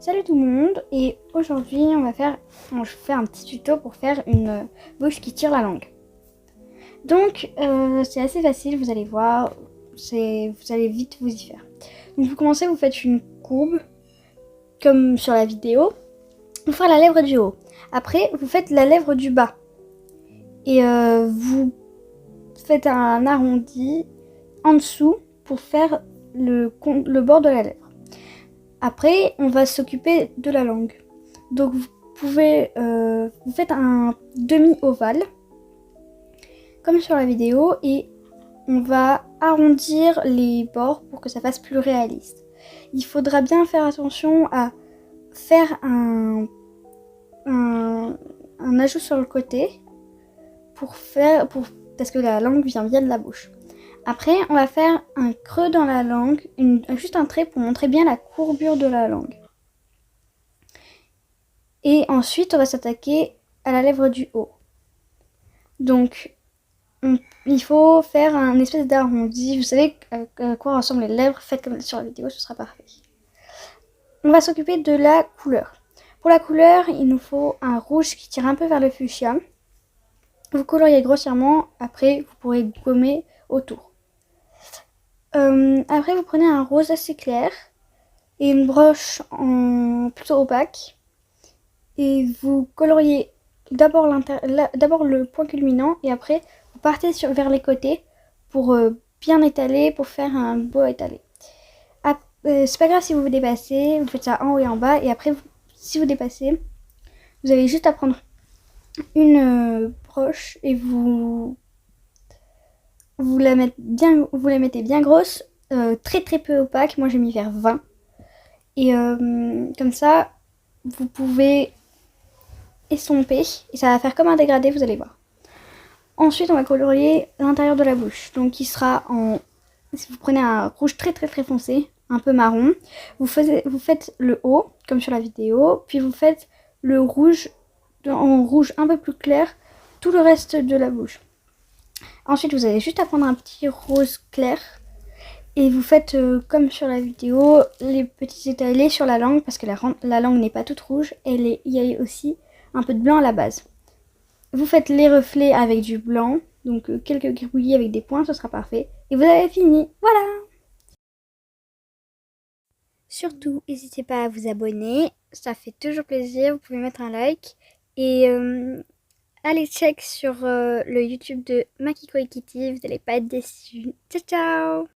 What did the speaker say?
Salut tout le monde, et aujourd'hui je fais un petit tuto pour faire une bouche qui tire la langue. Donc c'est assez facile, vous allez voir, vous allez vite vous y faire. Donc vous commencez, vous faites une courbe, comme sur la vidéo, vous faites la lèvre du haut. Après vous faites la lèvre du bas. Et vous faites un arrondi en dessous pour faire le bord de la lèvre. Après, on va s'occuper de la langue. Donc vous faites un demi-ovale, comme sur la vidéo, et on va arrondir les bords pour que ça fasse plus réaliste. Il faudra bien faire attention à faire un ajout sur le côté parce que la langue vient bien de la bouche. Après, on va faire un creux dans la langue, juste un trait pour montrer bien la courbure de la langue. Et ensuite, on va s'attaquer à la lèvre du haut. Donc, il faut faire un espèce d'arrondi. Vous savez à quoi ressemblent les lèvres, faites comme sur la vidéo, ce sera parfait. On va s'occuper de la couleur. Pour la couleur, il nous faut un rouge qui tire un peu vers le fuchsia. Vous coloriez grossièrement, après vous pourrez gommer autour. Après, vous prenez un rose assez clair et une broche plutôt opaque. Et vous coloriez d'abord le point culminant et après vous partez vers les côtés pour bien étaler, pour faire un beau étalé. C'est pas grave si vous vous dépassez, vous faites ça en haut et en bas, et après si vous dépassez, vous avez juste à prendre une broche et vous la mettez bien grosse, très peu opaque. Moi j'ai mis vers 20, et comme ça vous pouvez estomper et ça va faire comme un dégradé, vous allez voir. Ensuite on va colorier l'intérieur de la bouche, donc qui sera si vous prenez un rouge très foncé, un peu marron, vous faites le haut comme sur la vidéo, puis vous faites le rouge en rouge un peu plus clair tout le reste de la bouche. Ensuite vous avez juste à prendre un petit rose clair et vous faites comme sur la vidéo les petits étalés sur la langue, parce que la langue n'est pas toute rouge, il y a aussi un peu de blanc à la base. Vous faites les reflets avec du blanc, donc quelques gribouillis avec des points, ce sera parfait. Et vous avez fini, voilà! Surtout, n'hésitez pas à vous abonner, ça fait toujours plaisir, vous pouvez mettre un like. Et allez check sur le YouTube de Makiko et Kitty, vous n'allez pas être déçus. Ciao ciao!